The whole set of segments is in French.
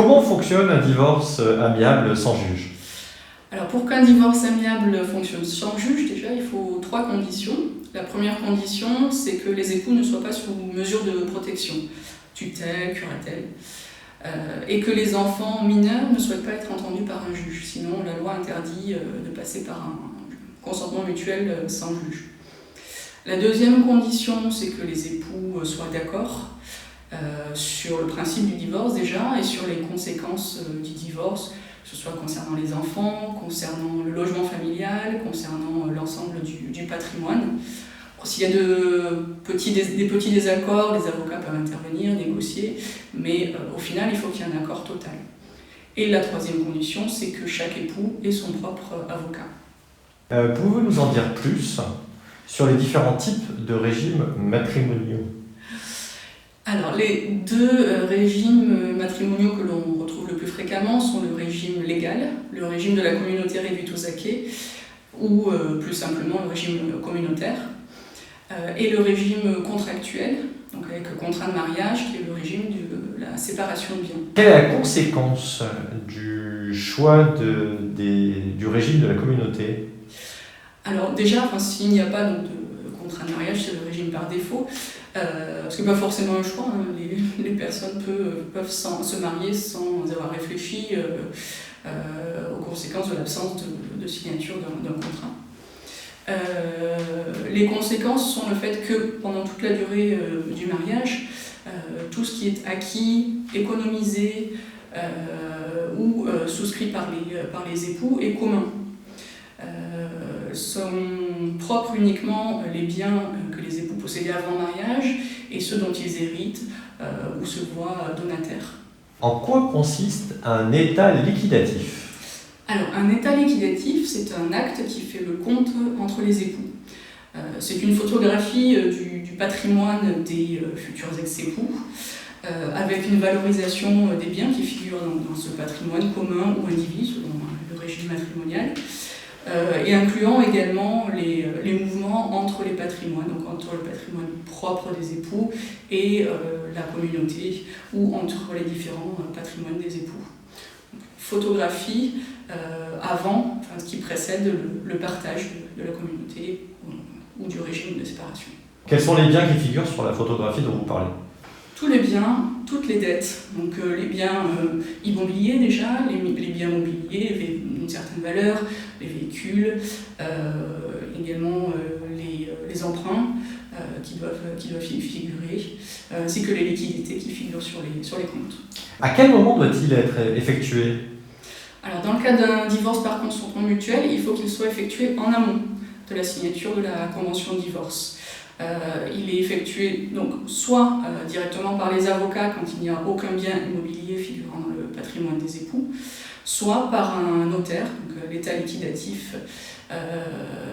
Comment fonctionne un divorce amiable sans juge? Alors pour qu'un divorce amiable fonctionne sans juge, déjà il faut 3 conditions. La première condition, c'est que les époux ne soient pas sous mesure de protection, tutelle, curatelle, et que les enfants mineurs ne souhaitent pas être entendus par un juge. Sinon la loi interdit de passer par un consentement mutuel sans juge. La deuxième condition, c'est que les époux soient d'accord sur le principe du divorce déjà et sur les conséquences du divorce, que ce soit concernant les enfants, concernant le logement familial, concernant l'ensemble du patrimoine. S'il y a des petits désaccords, les avocats peuvent intervenir, négocier, mais au final, il faut qu'il y ait un accord total. Et la troisième condition, c'est que chaque époux ait son propre avocat. Pouvez-vous nous en dire plus sur les différents types de régimes matrimoniaux? Alors, les 2 régimes matrimoniaux que l'on retrouve le plus fréquemment sont le régime légal, le régime de la communauté réduite aux acquis, ou plus simplement le régime communautaire, et le régime contractuel, donc avec contrat de mariage, qui est le régime de la séparation de biens. Quelle est la conséquence du choix du régime de la communauté? Alors déjà, s'il n'y a pas donc, de contrat de mariage, c'est le régime par défaut, parce que pas forcément un choix, hein. Les personnes peuvent se marier sans avoir réfléchi aux conséquences de l'absence de signature d'un contrat. Les conséquences sont le fait que pendant toute la durée du mariage, tout ce qui est acquis, économisé ou souscrit par les époux est commun. Sont propres uniquement les biens que les époux possédaient avant mariage et ceux dont ils héritent ou se voient donataires. En quoi consiste un état liquidatif? Alors, un état liquidatif, c'est un acte qui fait le compte entre les époux. C'est une photographie du patrimoine des futurs ex-époux, avec une valorisation des biens qui figurent dans ce patrimoine commun ou individu, selon le régime matrimonial, et incluant également les mouvements entre les patrimoines, donc entre le patrimoine propre des époux et la communauté, ou entre les différents patrimoines des époux. Photographie ce qui précède le partage de la communauté ou du régime de séparation. Quels sont les biens qui figurent sur la photographie dont vous parlez? Tous les biens, toutes les dettes, donc les biens immobiliers déjà, les biens mobiliers d'une certaine valeur, les véhicules, également les emprunts qui doivent figurer, ainsi que les liquidités qui figurent sur les comptes. À quel moment doit-il être effectué? Alors dans le cas d'un divorce par consentement mutuel, il faut qu'il soit effectué en amont de la signature de la convention de divorce. Il est effectué donc soit directement par les avocats quand il n'y a aucun bien immobilier figurant dans le patrimoine des époux, soit par un notaire, donc l'état liquidatif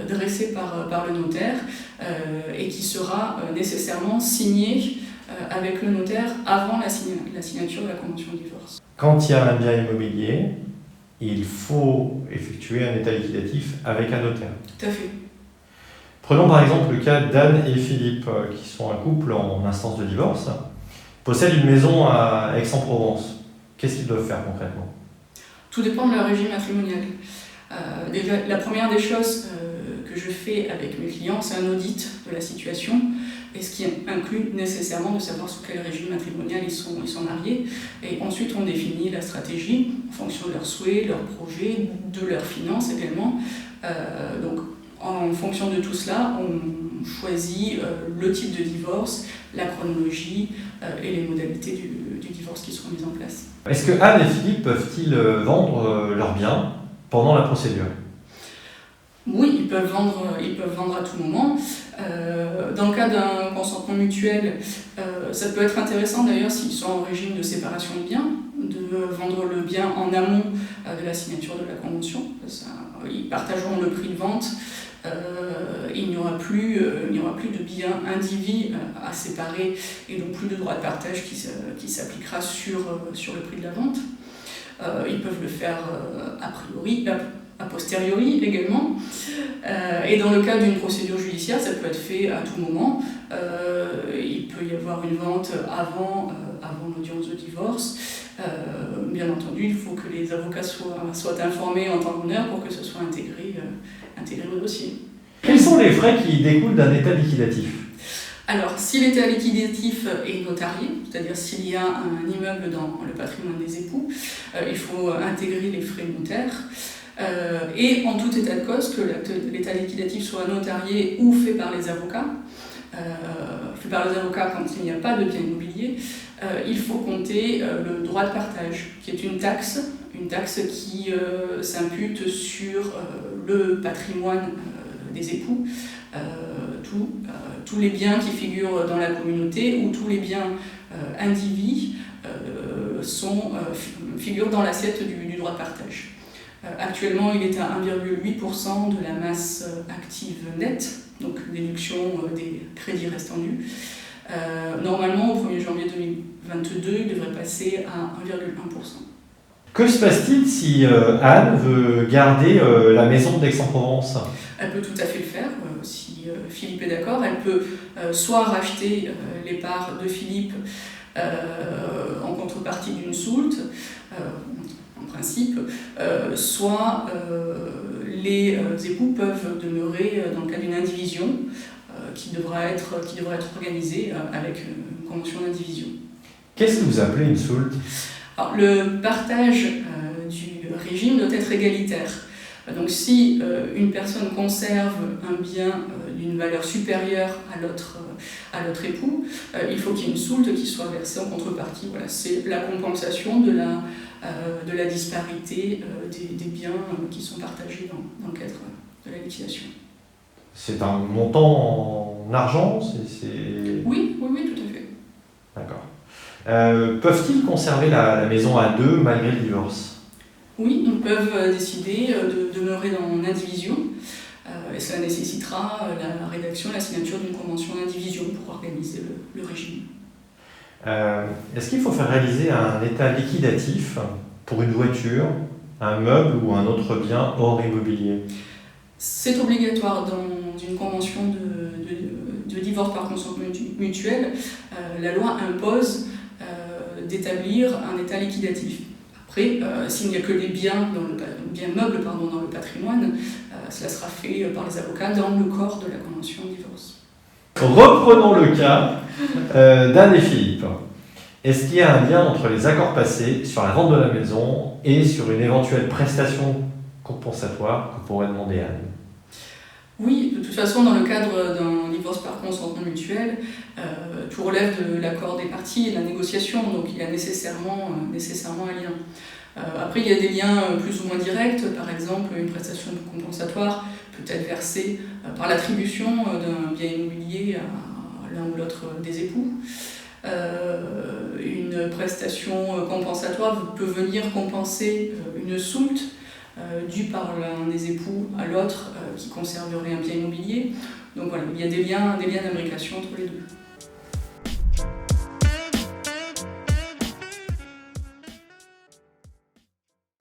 dressé par le notaire et qui sera nécessairement signé avec le notaire avant la signature de la convention de divorce. Quand il y a un bien immobilier, il faut effectuer un état liquidatif avec un notaire. Tout à fait. Prenons par exemple le cas d'Anne et Philippe, qui sont un couple en instance de divorce, possèdent une maison à Aix-en-Provence. Qu'est-ce qu'ils doivent faire concrètement? Tout dépend de leur régime matrimonial. Déjà, la première des choses que je fais avec mes clients, c'est un audit de la situation, et ce qui inclut nécessairement de savoir sous quel régime matrimonial ils sont mariés. Et ensuite, on définit la stratégie en fonction de leurs souhaits, leurs projets, de leurs finances également. Donc, en fonction de tout cela, on choisit le type de divorce, la chronologie et les modalités du divorce qui seront mises en place. Est-ce que Anne et Philippe peuvent-ils vendre leurs biens pendant la procédure? Oui, ils peuvent vendre à tout moment. Dans le cas d'un consentement mutuel, ça peut être intéressant d'ailleurs s'ils sont en régime de séparation de biens, de vendre le bien en amont de la signature de la convention. Ils partageront le prix de vente. Il n'y aura plus de biens indivis à séparer et donc plus de droit de partage qui s'appliquera sur le prix de la vente. Ils peuvent le faire a posteriori également. Et dans le cas d'une procédure judiciaire, ça peut être fait à tout moment. Il peut y avoir une vente avant l'audience de divorce. Bien entendu, il faut que les avocats soient informés en temps et en heure pour que ce soit intégré au dossier. Quels sont les frais qui découlent d'un état liquidatif? Alors, si l'état liquidatif est notarié, c'est-à-dire s'il y a un immeuble dans le patrimoine des époux, il faut intégrer les frais notaires. Et en tout état de cause, que l'état liquidatif soit notarié ou fait par les avocats, quand il n'y a pas de bien immobilier, il faut compter le droit de partage, qui est une taxe qui s'impute sur le patrimoine des époux, tous les biens qui figurent dans la communauté ou tous les biens indivis figurent dans l'assiette du droit de partage. Actuellement, il est à 1,8% de la masse active nette, donc déduction des crédits restants dus. Normalement, au 1er janvier 2022, il devrait passer à 1,1%. Que se passe-t-il si Anne veut garder la maison d'Aix-en-Provence? Elle peut tout à fait le faire, si Philippe est d'accord. Elle peut soit racheter les parts de Philippe en contrepartie d'une soulte, en principe, soit les époux peuvent demeurer dans le cas d'une indivision qui devra être organisée avec une convention d'indivision. Qu'est-ce que vous appelez une soulte? Alors, le partage du régime doit être égalitaire. Donc si une personne conserve un bien d'une valeur supérieure à l'autre époux, il faut qu'il y ait une soulte qui soit versée en contrepartie. Voilà, c'est la compensation de la disparité des biens qui sont partagés dans le cadre de la liquidation. C'est un montant en argent? Oui, tout à fait. D'accord. Peuvent-ils conserver la maison à deux malgré le divorce? Oui, ils peuvent décider de demeurer dans l'indivision et cela nécessitera la rédaction, la signature d'une convention d'indivision pour organiser le régime. Est-ce qu'il faut faire réaliser un état liquidatif pour une voiture, un meuble ou un autre bien hors immobilier? C'est obligatoire dans une convention de divorce par consentement mutuel. La loi impose d'établir un état liquidatif. Après, s'il n'y a que les biens meubles dans le patrimoine, cela sera fait par les avocats dans le corps de la convention de divorce. Reprenons le cas d'Anne et Philippe. Est-ce qu'il y a un lien entre les accords passés sur la vente de la maison et sur une éventuelle prestation compensatoire que pourrait demander Anne? Oui, de toute façon, dans le cadre d'un divorce par consentement mutuel, tout relève de l'accord des parties et de la négociation, donc il y a nécessairement un lien. Après, il y a des liens plus ou moins directs, par exemple, une prestation compensatoire peut être versée par l'attribution d'un bien immobilier à l'un ou l'autre des époux. Une prestation compensatoire peut venir compenser une soulte due par l'un des époux à l'autre qui conserverait un bien immobilier. Donc voilà, il y a des liens d'imbrication entre les deux.